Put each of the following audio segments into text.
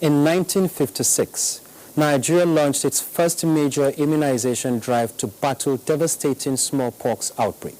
In 1956, Nigeria launched its first major immunization drive to battle devastating smallpox outbreak.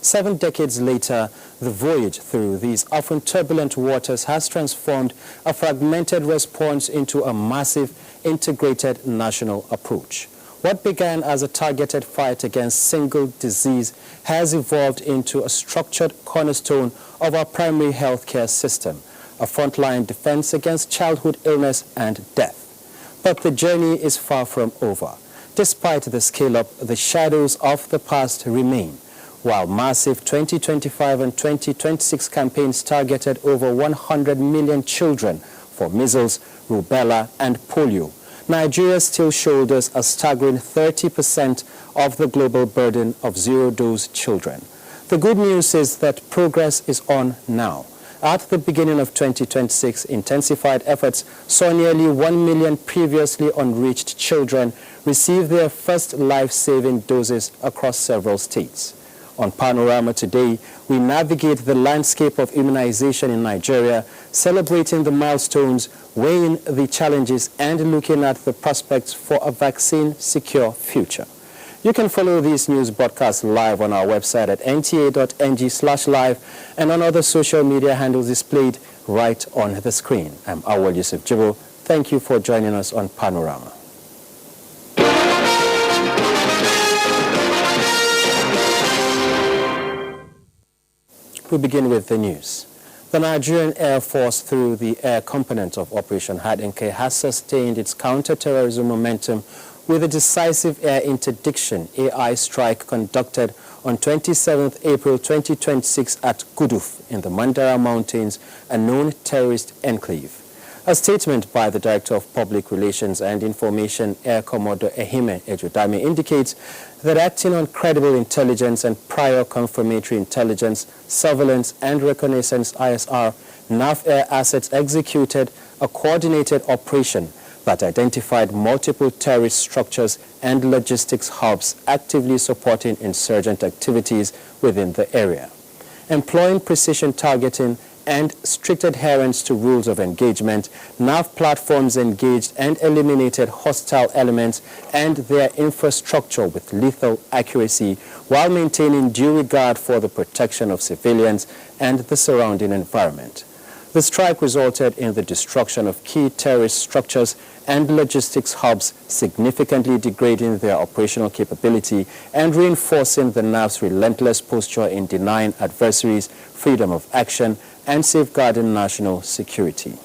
7 decades later, the voyage through these often turbulent waters has transformed a fragmented response into a massive, integrated national approach. What began as a targeted fight against single disease has evolved into a structured cornerstone of our primary healthcare system, a frontline defense against childhood illness and death. But the journey is far from over. Despite the scale-up, the shadows of the past remain. While massive 2025 and 2026 campaigns targeted over 100 million children for measles, rubella, and polio, Nigeria still shoulders a staggering 30% of the global burden of zero-dose children. The good news is that progress is on now. At the beginning of 2026, intensified efforts saw nearly 1 million previously unreached children receive their first life-saving doses across several states. On Panorama today, we navigate the landscape of immunization in Nigeria, celebrating the milestones, weighing the challenges, and looking at the prospects for a vaccine-secure future. You can follow these news broadcasts live on our website at nta.ng/live and on other social media handles displayed right on the screen. I'm Awal Yusuf Jibo. Thank you for joining us on Panorama. We begin with the news. The Nigerian Air Force, through the air component of Operation Hadenke, has sustained its counter-terrorism momentum with a decisive air interdiction AI strike conducted on 27th April 2026 at Guduf in the Mandara Mountains, a known terrorist enclave. A statement by the Director of Public Relations and Information, Air Commodore Ehime Ejodame, indicates that acting on credible intelligence and prior confirmatory intelligence, surveillance and reconnaissance ISR, NAF Air Assets executed a coordinated operation that identified multiple terrorist structures and logistics hubs actively supporting insurgent activities within the area. Employing precision targeting and strict adherence to rules of engagement, NAV platforms engaged and eliminated hostile elements and their infrastructure with lethal accuracy while maintaining due regard for the protection of civilians and the surrounding environment. The strike resulted in the destruction of key terrorist structures and logistics hubs, significantly degrading their operational capability and reinforcing the NAV's relentless posture in denying adversaries freedom of action and safeguarding national security.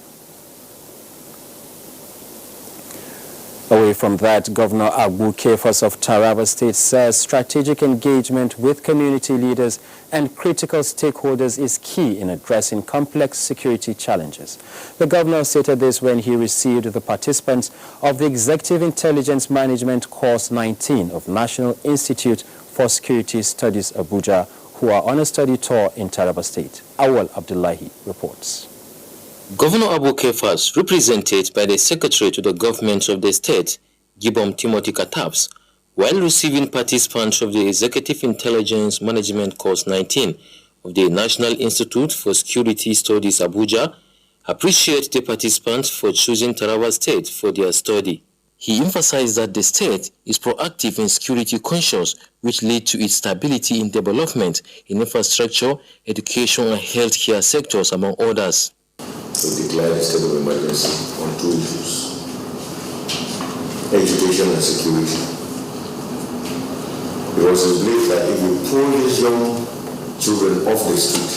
Away from that, Governor Abuja of Taraba State says strategic engagement with community leaders and critical stakeholders is key in addressing complex security challenges. The governor stated this when he received the participants of the Executive Intelligence Management Course 19 of National Institute for Security Studies Abuja, who are on a study tour in Taraba State. Awal Abdullahi reports. Governor Abuja, represented by the Secretary to the Government of the State, Gibom Timothy Kataps, while receiving participants of the Executive Intelligence Management Course 19 of the National Institute for Security Studies Abuja, appreciate the participants for choosing Taraba State for their study. He emphasized that the state is proactive and security conscious, which lead to its stability in development in infrastructure, education and healthcare sectors, among others. We declared a state of emergency on 2 issues: education and security. It was a belief that if we pull these young children off the street,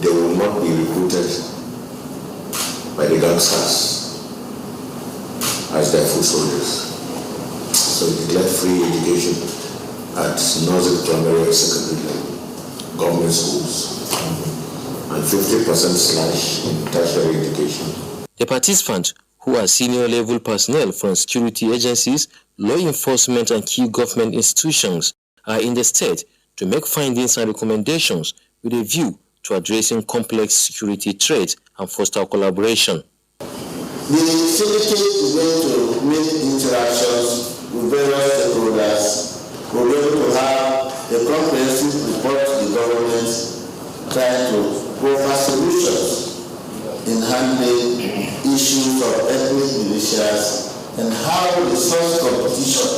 they will not be recruited by the gangsters as their foot soldiers. So we declared free education at nursery, primary, and secondary level, government schools, and 50% slash in tertiary education. The participants, who are senior level personnel from security agencies, law enforcement and key government institutions, are in the state to make findings and recommendations with a view to addressing complex security threats and foster collaboration. The facility is going to make interactions with various stakeholders. We're going to have a comprehensive report to the government trying to provide solutions in handling issues of ethnic militias and how resource competition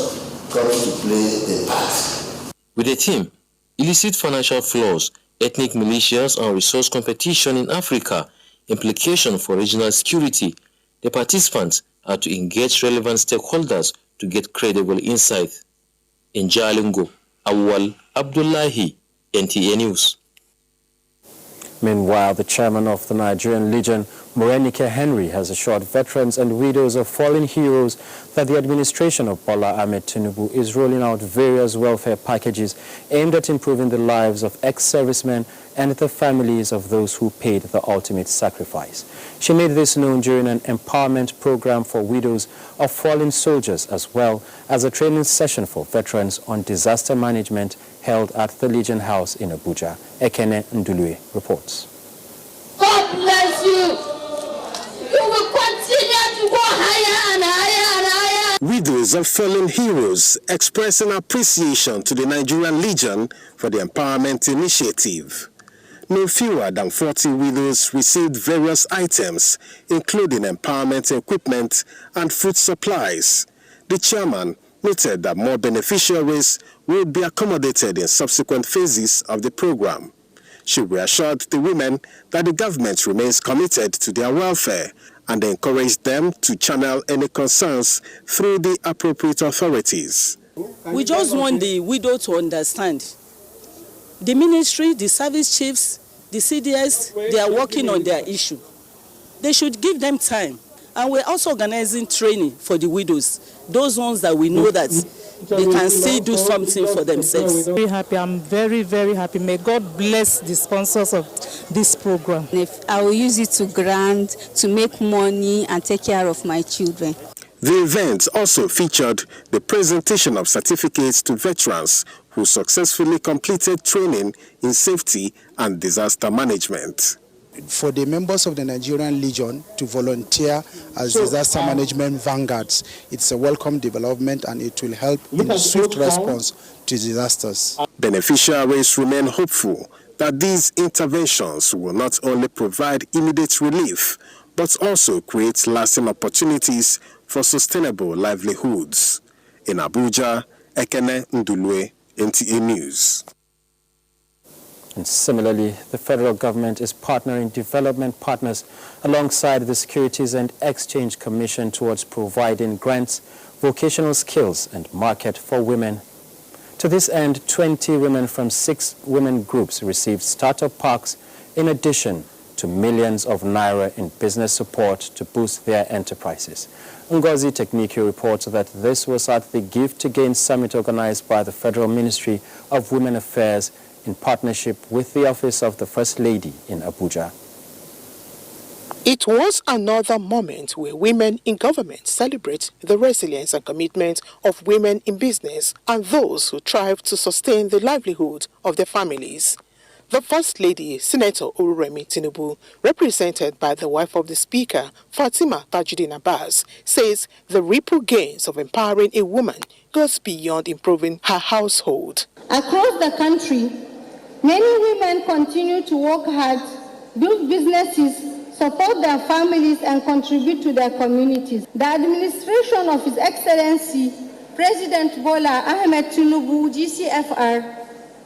comes to play a part. With the theme, Illicit Financial Flows, Ethnic Militias and Resource Competition in Africa, Implication for Regional Security, the participants are to engage relevant stakeholders to get credible insight. In Jalingo, Awal Abdullahi, NTA News. Meanwhile, the chairman of the Nigerian Legion, Morenike Henry, has assured veterans and widows of fallen heroes that the administration of Bola Ahmed Tinubu is rolling out various welfare packages aimed at improving the lives of ex-servicemen and the families of those who paid the ultimate sacrifice. She made this known during an empowerment program for widows of fallen soldiers, as well as a training session for veterans on disaster management held at the Legion House in Abuja. Ekene Ndulue reports. God bless you. You will continue to go higher and higher and higher. Widows of fallen heroes expressing appreciation to the Nigerian Legion for the empowerment initiative. No fewer than 40 widows received various items, including empowerment equipment and food supplies. The chairman noted that more beneficiaries will be accommodated in subsequent phases of the program. She reassured the women that the government remains committed to their welfare and encouraged them to channel any concerns through the appropriate authorities. We just want the widow to understand. The ministry, the service chiefs, the CDS, they are working on their issue. They should give them time. And we're also organizing training for the widows, those ones that we know that they can still do something for themselves. Very happy. I'm very, very happy. May God bless the sponsors of this program. I will use it to grant, to make money and take care of my children. The event also featured the presentation of certificates to veterans who successfully completed training in safety and disaster management. For the members of the Nigerian Legion to volunteer as disaster management vanguards, it's a welcome development and it will help in swift response to disasters. Beneficiaries remain hopeful that these interventions will not only provide immediate relief, but also create lasting opportunities for sustainable livelihoods. In Abuja, Ekene Ndulue, NTA News. And similarly, the federal government is partnering development partners alongside the Securities and Exchange Commission towards providing grants, vocational skills, and market for women. To this end, 20 women from 6 women groups received startup parks in addition to millions of naira in business support to boost their enterprises. Ngozi Tekniki reports that this was at the Give to Gain Summit organized by the Federal Ministry of Women Affairs in partnership with the Office of the First Lady in Abuja. It was another moment where women in government celebrate the resilience and commitment of women in business and those who strive to sustain the livelihood of their families. The First Lady, Senator Oluremi Tinubu, represented by the wife of the Speaker, Fatima Tajudeen Abbas, says the ripple gains of empowering a woman goes beyond improving her household. Across the country, many women continue to work hard, build businesses, support their families, and contribute to their communities. The administration of His Excellency President Bola Ahmed Tinubu, GCFR,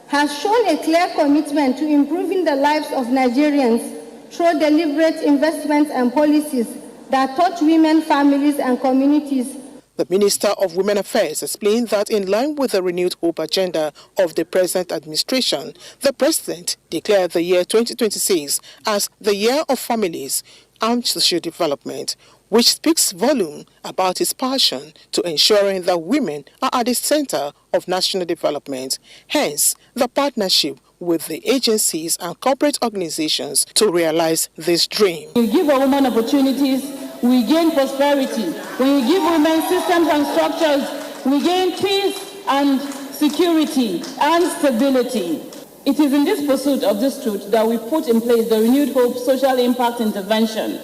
has shown a clear commitment to improving the lives of Nigerians through deliberate investments and policies that touch women, families, and communities. The Minister of Women Affairs explained that in line with the renewed hope agenda of the present administration, the President declared the year 2026 as the Year of Families and Social Development, which speaks volume about his passion to ensuring that women are at the center of national development. Hence, the partnership with the agencies and corporate organizations to realize this dream. You give a woman opportunities, we gain prosperity. When you give women systems and structures, we gain peace and security and stability. It is in this pursuit of this truth that we put in place the Renewed Hope Social Impact Intervention.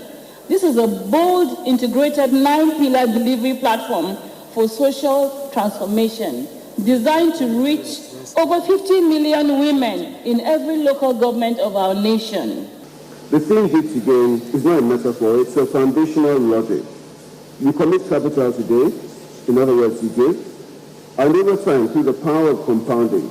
This is a bold, integrated 9-pillar delivery platform for social transformation, designed to reach over 50 million women in every local government of our nation. The thing did today is not a metaphor, it's a foundational logic. You commit capital today, in other words, you give, and over time, through the power of compounding,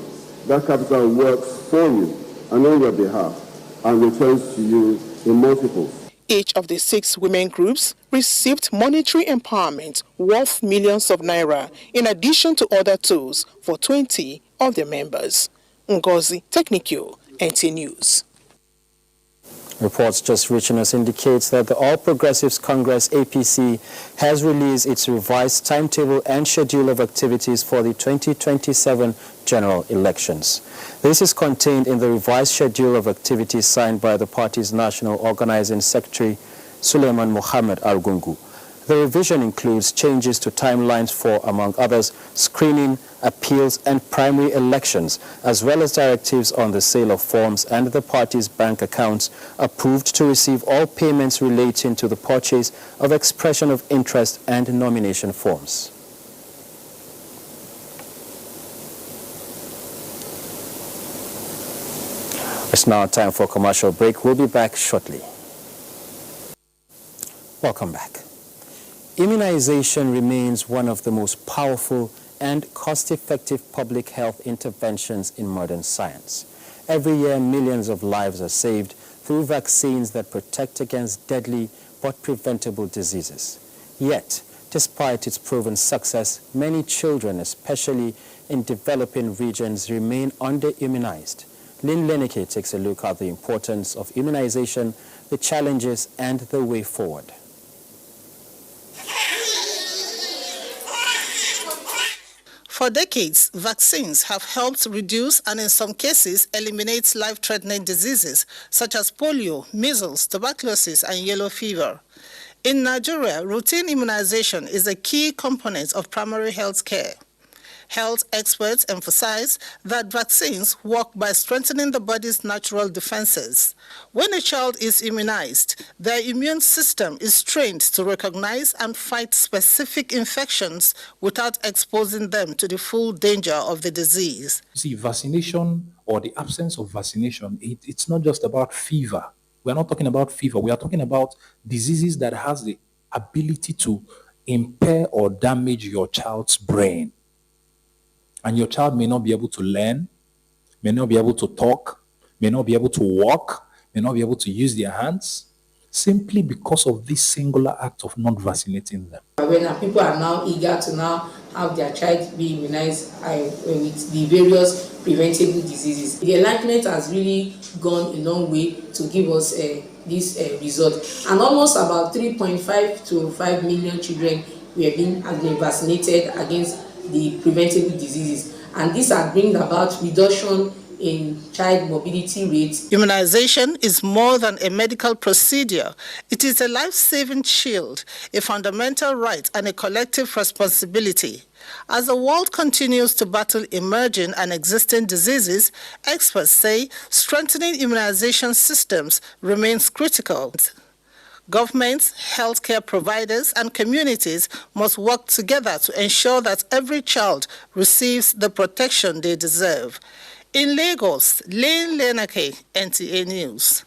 that capital works for you and on your behalf and returns to you in multiples. Each of the 6 women groups received monetary empowerment worth millions of naira, in addition to other tools for 20 of their members. Ngozi Technical, NT News. Reports just reaching us indicates that the All Progressives Congress APC has released its revised timetable and schedule of activities for the 2027 general elections. This is contained in the revised schedule of activities signed by the party's National Organizing Secretary, Suleiman Mohammed Argungu. The revision includes changes to timelines for, among others, screening, appeals, and primary elections, as well as directives on the sale of forms and the party's bank accounts approved to receive all payments relating to the purchase of expression of interest and nomination forms. It's now time for a commercial break. We'll be back shortly. Welcome back. Immunization remains one of the most powerful and cost-effective public health interventions in modern science. Every year, millions of lives are saved through vaccines that protect against deadly but preventable diseases. Yet, despite its proven success, many children, especially in developing regions, remain under-immunized. Lynn Leneke takes a look at the importance of immunization, the challenges, and the way forward. For decades, vaccines have helped reduce and in some cases eliminate life-threatening diseases such as polio, measles, tuberculosis, and yellow fever. In Nigeria, routine immunization is a key component of primary health care. Health experts emphasize that vaccines work by strengthening the body's natural defenses. When a child is immunized, their immune system is trained to recognize and fight specific infections without exposing them to the full danger of the disease. See, vaccination or the absence of vaccination, it's not just about fever. We're not talking about fever. We are talking about diseases that has the ability to impair or damage your child's brain. And your child may not be able to learn, may not be able to talk, may not be able to walk, may not be able to use their hands, simply because of this singular act of not vaccinating them. When people are now eager to now have their child be immunized with the various preventable diseases, the enlightenment has really gone a long way to give us this result. And almost about 3.5 to 5 million children have been vaccinated against the preventable diseases, and this has bring about reduction in child morbidity rates. Immunization is more than a medical procedure. It is a life-saving shield, a fundamental right and a collective responsibility. As the world continues to battle emerging and existing diseases, experts say strengthening immunization systems remains critical. Governments, healthcare providers, and communities must work together to ensure that every child receives the protection they deserve. In Lagos, Lynn Leneke, NTA News.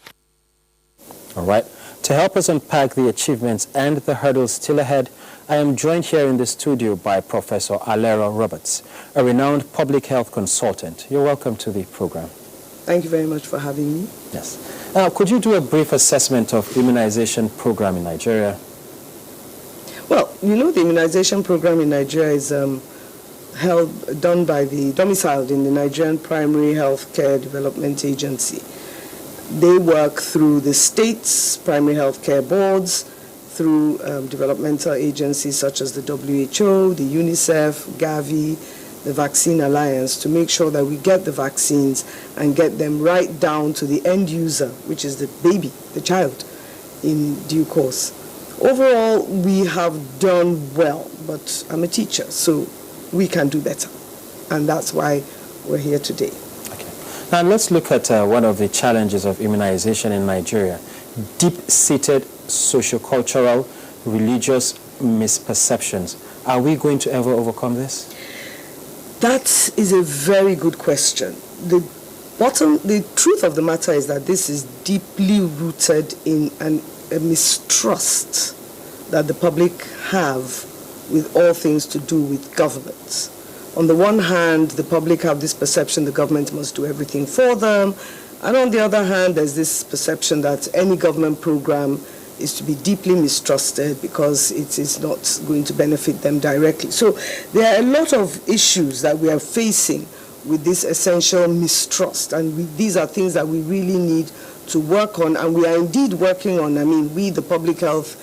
All right. To help us unpack the achievements and the hurdles still ahead, I am joined here in the studio by Professor Alera Roberts, a renowned public health consultant. You're welcome to the program. Thank you very much for having me. Yes. Could you do a brief assessment of immunization program in Nigeria? Well, you know, the immunization program in Nigeria is domiciled in the Nigerian Primary Health Care Development Agency. They work through the state's primary health care boards, through developmental agencies such as the WHO, the UNICEF, Gavi, the Vaccine Alliance, to make sure that we get the vaccines and get them right down to the end user, which is the baby, the child, in due course. Overall, we have done well, but I'm a teacher, so we can do better. And that's why we're here today. Okay. Now let's look at one of the challenges of immunization in Nigeria: deep-seated sociocultural, religious misperceptions. Are we going to ever overcome this? That is a very good question. The The truth of the matter is that this is deeply rooted in a mistrust that the public have with all things to do with government. On the one hand, the public have this perception the government must do everything for them, and on the other hand, there's this perception that any government program is to be deeply mistrusted because it is not going to benefit them directly. So there are a lot of issues that we are facing with this essential mistrust, and these are things that we really need to work on, and we are indeed working on. I mean, we, the public health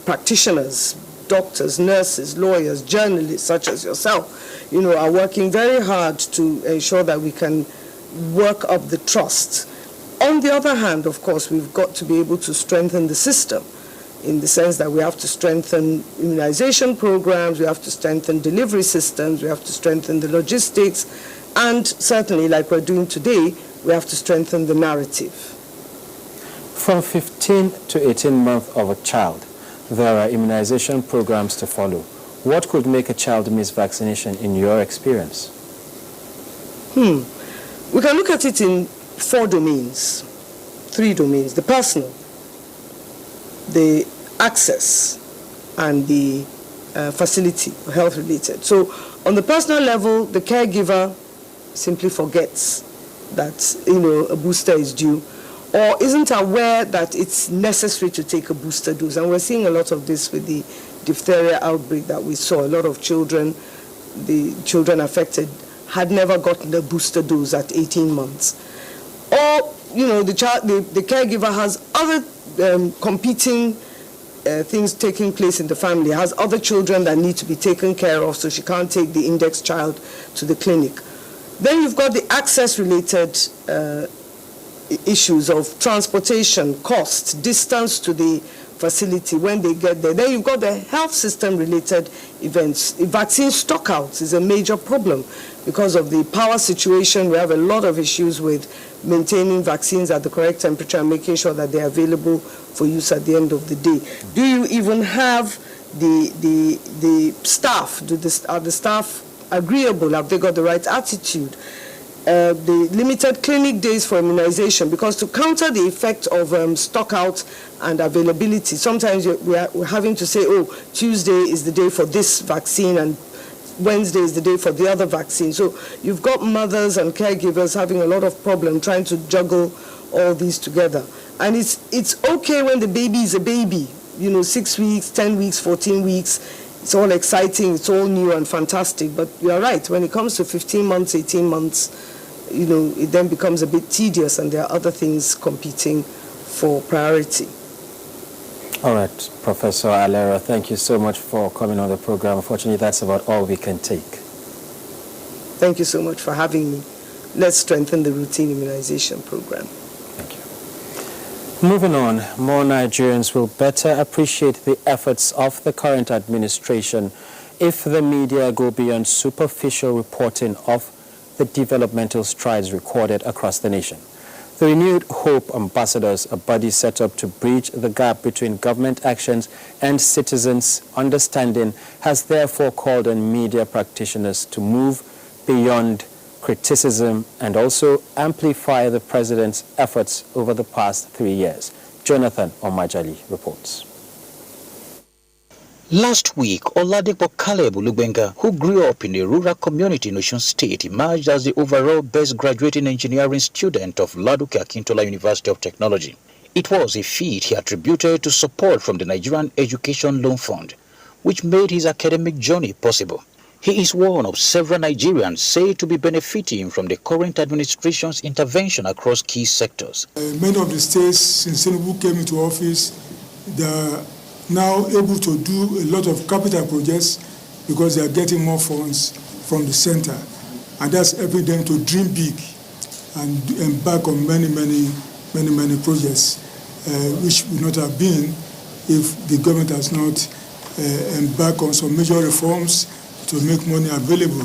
practitioners, doctors, nurses, lawyers, journalists such as yourself, are working very hard to ensure that we can work up the trust. On the other hand, of course, we've got to be able to strengthen the system in the sense that we have to strengthen immunization programs, we have to strengthen delivery systems, we have to strengthen the logistics, and certainly, like we're doing today, we have to strengthen the narrative. From 15 to 18 months of a child, there are immunization programs to follow. What could make a child miss vaccination in your experience? We can look at it in 3 domains. The personal, the access, and the facility, health related. So on the personal level, the caregiver simply forgets that a booster is due, or isn't aware that it's necessary to take a booster dose. And we're seeing a lot of this with the diphtheria outbreak that we saw. A lot of children, the children affected, had never gotten a booster dose at 18 months. Or, the caregiver has other competing things taking place in the family, has other children that need to be taken care of, so she can't take the index child to the clinic. Then you've got the access-related issues of transportation, cost, distance to the facility when they get there. Then you've got the health system-related events. Vaccine stockouts is a major problem because of the power situation. We have a lot of issues with maintaining vaccines at the correct temperature and making sure that they're available for use at the end of the day. Do you even have the staff? Are the staff agreeable? Have they got the right attitude? The limited clinic days for immunization, because to counter the effect of stockout and availability, sometimes we're having to say, oh, Tuesday is the day for this vaccine and Wednesday is the day for the other vaccine. So you've got mothers and caregivers having a lot of problem trying to juggle all these together. And it's okay when the baby is a baby, 6 weeks, 10 weeks, 14 weeks. It's all exciting, it's all new and fantastic. But you're right, when it comes to 15 months, 18 months, it then becomes a bit tedious and there are other things competing for priority. All right, Professor Alera, thank you so much for coming on the program. Unfortunately, that's about all we can take. Thank you so much for having me. Let's strengthen the routine immunization program. Thank you. Moving on, more Nigerians will better appreciate the efforts of the current administration if the media go beyond superficial reporting of the developmental strides recorded across the nation. The Renewed Hope Ambassadors, a body set up to bridge the gap between government actions and citizens' understanding, has therefore called on media practitioners to move beyond criticism and also amplify the president's efforts over the past 3 years. Jonathan Omajali reports. Last week, Oladipo Caleb Olubenga, who grew up in a rural community in Osun State, emerged as the overall best graduating engineering student of Ladoke Akintola University of Technology. It was a feat he attributed to support from the Nigerian Education Loan Fund, which made his academic journey possible. He is one of several Nigerians said to be benefiting from the current administration's intervention across key sectors. Many of the states, since Tinubu came into office, they are now able to do a lot of capital projects because they are getting more funds from the center. And that's helping them to dream big and embark on many projects, which would not have been if the government has not embarked on some major reforms to make money available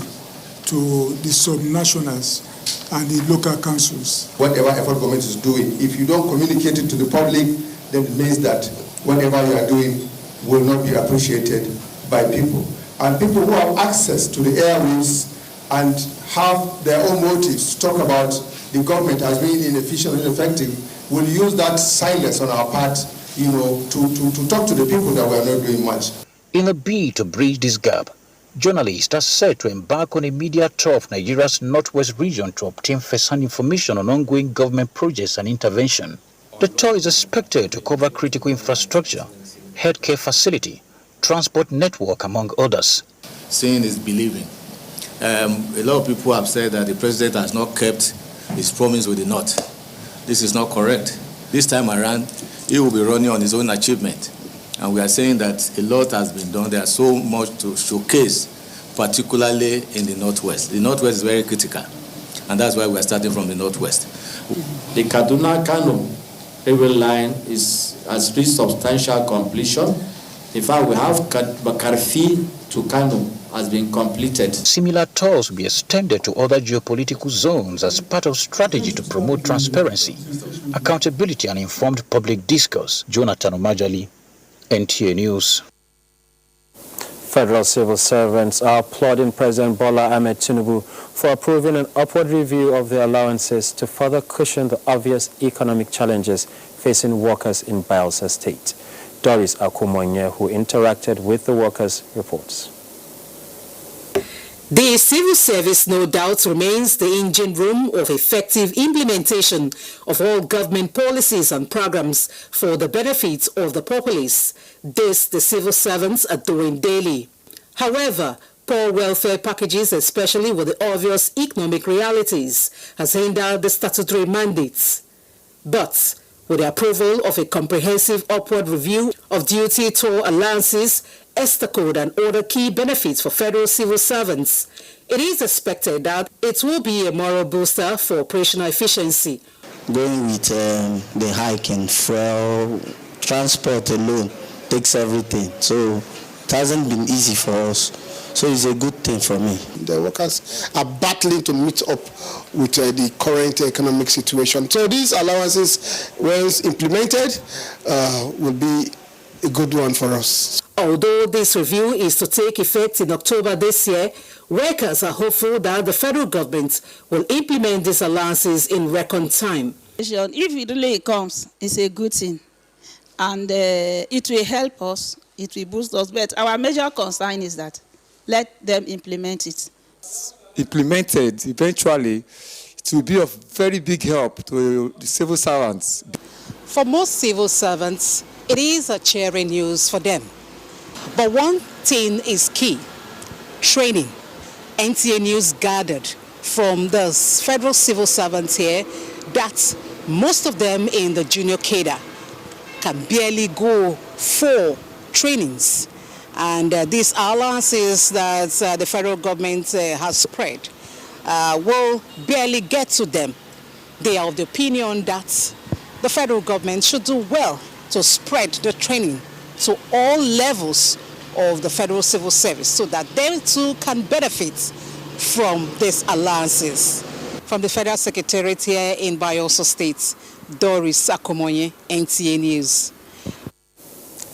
to the subnationals and the local councils. Whatever effort government is doing, if you don't communicate it to the public, then it means that whatever you are doing will not be appreciated by people. And people who have access to the airwaves and have their own motives to talk about the government has been inefficient and ineffective, we'll use that silence on our part, to talk to the people that we are not doing much. In a bid to bridge this gap, journalists are set to embark on a media tour of Nigeria's northwest region to obtain first-hand information on ongoing government projects and intervention. The tour is expected to cover critical infrastructure, healthcare facility, transport network, among others. Seeing is believing. A lot of people have said that the president has not kept his promise with the North. This is not correct. This time around, he will be running on his own achievement. And we are saying that a lot has been done. There's so much to showcase, particularly in the Northwest. The Northwest is very critical, and that's why we are starting from the Northwest. The Kaduna-Kano railway line has reached substantial completion. In fact, we have Bakarfi to Kano has been completed. Similar tours will be extended to other geopolitical zones as part of strategy to promote transparency, accountability, and informed public discourse. Jonathan Omajali, NTA News. Federal civil servants are applauding President Bola Ahmed Tinubu for approving an upward review of their allowances to further cushion the obvious economic challenges facing workers in Bayelsa State. Doris Akumonye, who interacted with the workers, reports. The civil service, no doubt, remains the engine room of effective implementation of all government policies and programs for the benefit of the populace. This the civil servants are doing daily. However, poor welfare packages, especially with the obvious economic realities, has hindered the statutory mandates. But with the approval of a comprehensive upward review of duty toll allowances, ESTA code and other key benefits for federal civil servants, it is expected that it will be a moral booster for operational efficiency. Going with the hike in fuel, transport alone takes everything, so it hasn't been easy for us. So it's a good thing for me. The workers are battling to meet up with the current economic situation. So these allowances, once implemented, will be a good one for us. Although this review is to take effect in October this year, workers are hopeful that the federal government will implement these allowances in record time. If it really comes, it's a good thing. And it will help us, it will boost us. But our major concern is that let them implement it. Implemented, eventually, it will be of very big help to the civil servants. For most civil servants, it is a cheering news for them. But one thing is key: training. NTA News gathered from the federal civil servants here that most of them in the junior cadre can barely go for trainings. And these allowances that the federal government has spread will barely get to them. They are of the opinion that the federal government should do well to spread the training to all levels of the federal civil service so that they too can benefit from these allowances. From the Federal Secretariat here in Bayelsa State, Doris Akumonye, NTA News.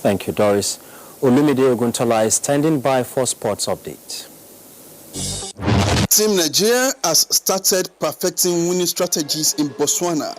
Thank you, Doris. Olumide Oguntola is standing by for sports update. Team Nigeria has started perfecting winning strategies in Botswana.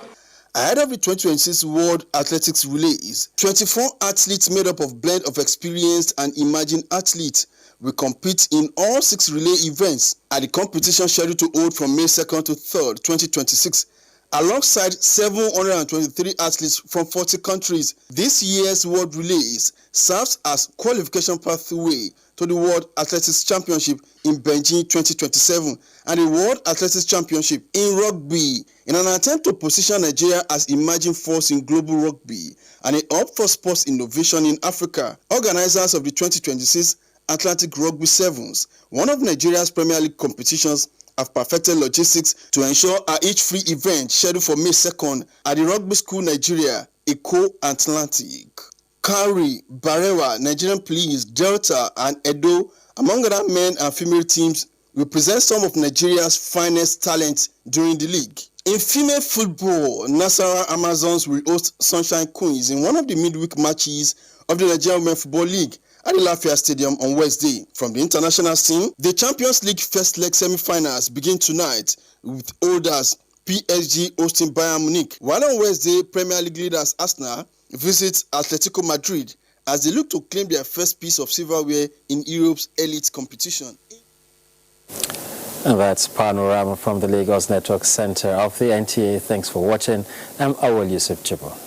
Ahead of the 2026 World Athletics Relays, 24 athletes made up of blend of experienced and emerging athletes will compete in all 6 relay events at the competition scheduled to hold from May 2nd to 3rd, 2026, alongside 723 athletes from 40 countries. This year's World Relays serves as qualification pathway to the World Athletics Championship in Beijing 2027 and the World Athletics Championship in rugby in an attempt to position Nigeria as emerging force in global rugby and a hub for sports innovation in Africa. Organizers of the 2026 Atlantic Rugby Sevens, one of Nigeria's Premier League competitions, have perfected logistics to ensure each free event scheduled for May 2nd at the Rugby School Nigeria, Eko Atlantic. Kari, Barewa, Nigerian Police, Delta, and Edo, among other men and female teams, will present some of Nigeria's finest talents during the league. In female football, Nasarawa Amazons will host Sunshine Queens in one of the midweek matches of the Nigerian Women Football League at the Lafayette Stadium on Wednesday. From the international scene, the Champions League first leg semi-finals begin tonight with holders PSG hosting Bayern Munich, while on Wednesday, Premier League leaders Arsenal visit Atletico Madrid as they look to claim their first piece of silverware in Europe's elite competition. And that's Panorama from the Lagos Network Center of the NTA. Thanks for watching. I'm Awal Yusuf Jibo.